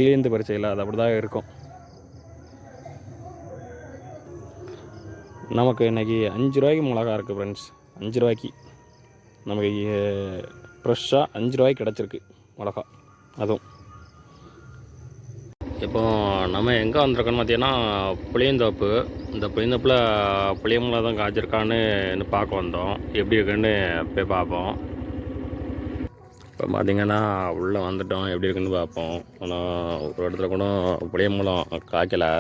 கிளியந்து பரிச்சை இல்லை, அது அப்படி தான் இருக்கும். நமக்கு இன்றைக்கி 5 ரூபாய்க்கு மிளகா இருக்குது ஃப்ரெண்ட்ஸ். 5 ரூபாய்க்கு நமக்கு ஃப்ரெஷ்ஷாக 5 ரூபாய்க்கு கிடச்சிருக்கு மிளகா. அதுவும் இப்போ நம்ம எங்கே வந்திருக்கோன்னு பார்த்தீங்கன்னா புளியந்தோப்பு. இந்த புளியந்தோப்பில் புளிய மிளகா தான் காய்ச்சிருக்கான்னு பார்க்க வந்தோம். எப்படி இருக்குன்னு போய் பார்ப்போம். இப்போ பார்த்திங்கன்னா உள்ளே வந்துட்டோம், எப்படி இருக்குன்னு பார்ப்போம். ஆனால் ஒரு இடத்துல கூட புளிய மிளகா காய்க்கலை,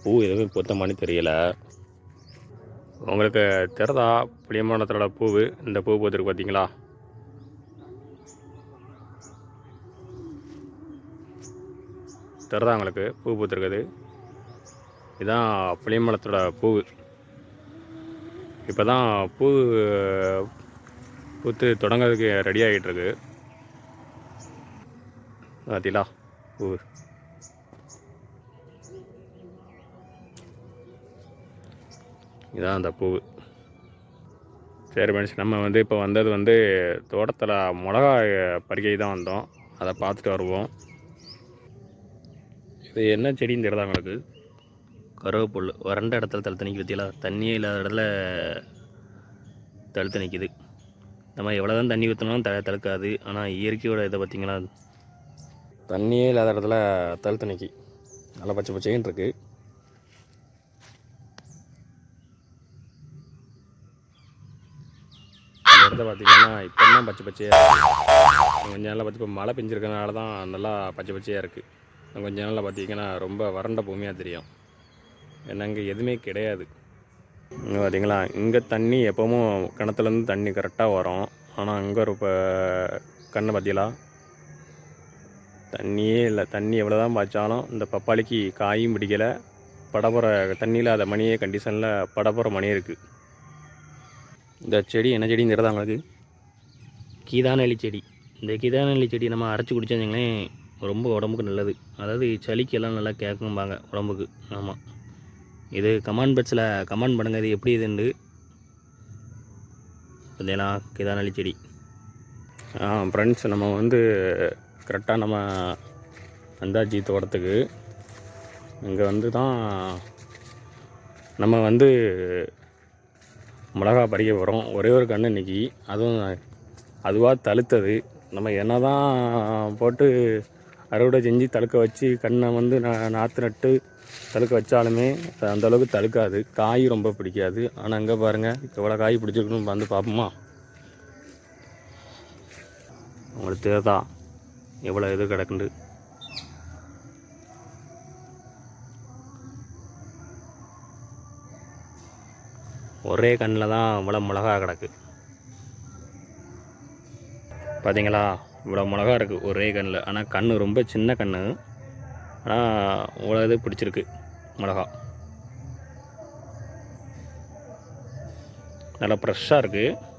பூ எதுவுமே பொத்த மாதிரி தெரியலை. உங்களுக்கு தெரிதா புளிய மரத்தோட பூவு? இந்த பூ பூத்துருக்கு பார்த்தீங்களா? தெரிதா உங்களுக்கு பூ பூத்துருக்குது? இதுதான் புளிய மரத்தோட பூவு. இப்போ தான் பூ பூத்து தொடங்கிறதுக்கு ரெடி ஆகிட்டுருக்கு. பார்த்தீங்களா பூ? இதான் அந்த பூவு. சரி ஃப்ரெண்ட்ஸ், நம்ம இப்போ வந்தது தோட்டத்தில் மிளகாய் பறிக்கை தான் வந்தோம். அதை பார்த்துட்டு வருவோம். இது என்ன செடின்னு தெரியுதா உங்களுக்கு? கருவேப்புல். வறண்ட இடத்துல தழுத்து நிற்கி பற்றியெல்லாம், தண்ணியே இல்லாத இடத்துல தழுத்து நிற்கிது. நம்ம எவ்வளோ தான் தண்ணி ஊற்றினாலும் தழுக்காது. ஆனால் இயற்கையோட இதை பார்த்திங்களா, தண்ணியே இல்லாத இடத்துல தழுத்து நிற்கி நல்லா பச்சை பச்சைன்னு இருக்குது. இடத்த பார்த்திங்கன்னா இப்போ தான் பச்சை பச்சையாக இருக்குது. கொஞ்சம் நாளில் பார்த்து இப்போ மழை பெஞ்சிருக்கனால தான் நல்லா பச்சை பச்சையாக இருக்குது. கொஞ்சம் நாளில் பார்த்திங்கன்னா ரொம்ப வறண்ட பூமியாக தெரியும். ஏன்னா இங்கே எதுவுமே கிடையாது. இங்கே பார்த்திங்களா, இங்கே தண்ணி எப்போவும் கிணத்துலேருந்து தண்ணி கரெக்டாக வரும். ஆனால் அங்கே ஒரு இப்போ கண்ணை பார்த்திங்களா, தண்ணியே இல்லை. தண்ணி எவ்வளோ தான் பாய்ச்சாலும் இந்த பப்பாளிக்கு காயும் பிடிக்கலை. படப்புற தண்ணியில் அதை மணியே கண்டிஷனில் படப்புற மணி இருக்குது. இந்த செடி என்ன செடின்னு தெரியுதா உங்களுக்கு? கீதாநெல்லி செடி. இந்த கீதாநெல்லி செடி நம்ம அரைச்சி குடித்தோம்னீங்களேன், ரொம்ப உடம்புக்கு நல்லது. அதாவது சளிக்கெல்லாம் நல்லா கேட்கும்பாங்க உடம்புக்கு. ஆமாம், இது கமெண்ட் பாக்ஸில் கமெண்ட் பண்ணுங்கள், இது எப்படி இதுண்டு பார்த்தீங்களா? கீதாநெல்லி செடி. ஃப்ரெண்ட்ஸ், நம்ம கரெக்டாக நம்ம அந்தாச்சி தோட்டத்துக்கு இங்கே தான் நம்ம மிளகா பறிக்க போகிறோம். ஒரே ஒரு கன்று இன்றைக்கி, அதுவும் அதுவாக தழுத்தது. நம்ம என்ன தான் போட்டு அறுவடை செஞ்சு தழுக்க வச்சு கண்ணை நாற்று நட்டு தழுக்க வச்சாலுமே அந்தளவுக்கு தழுக்காது. காய் ரொம்ப பிடிக்காது. ஆனால் அங்கே பாருங்கள், எவ்வளோ காய் பிடிச்சிருக்குன்னு பார்ப்போமா? உங்களுக்கு தெரியுதா எவ்வளோ இது கிடக்குண்டு? ஒரே கண்ணில் தான் இவ்வளோ மிளகா கிடக்கு. பார்த்தீங்களா, இவ்வளோ மிளகா இருக்குது ஒரே கண்ணில். ஆனால் கண் ரொம்ப சின்ன கண். ஆனால் இவ்வளோ இது பிடிச்சிருக்கு மிளகா. நல்லா ஃப்ரெஷ்ஷாக இருக்குது.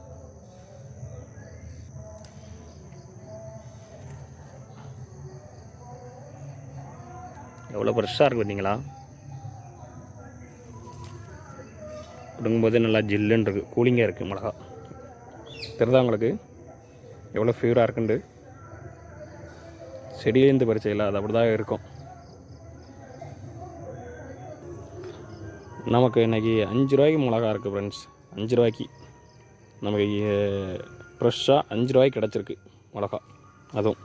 எவ்வளோ ஃப்ரெஷ்ஷாக இருக்குது பார்த்தீங்களா? கொடுங்கும்போது நல்லா ஜில்லுன்னு இருக்குது, கூலிங்காக இருக்குது மிளகா. தெரியுதா உங்களுக்கு எவ்வளோ ஃபீவராக இருக்குண்டு? செடியிலேருந்து பறிச்சை இல்லை, அது அப்படி தான் இருக்கும். நமக்கு இன்றைக்கி 5 ரூபாய்க்கு மிளகா இருக்குது ஃப்ரெண்ட்ஸ். 5 ரூபாய்க்கு நமக்கு ஃப்ரெஷ்ஷாக 5 ரூபாய்க்கு கிடச்சிருக்கு மிளகா. அதுவும்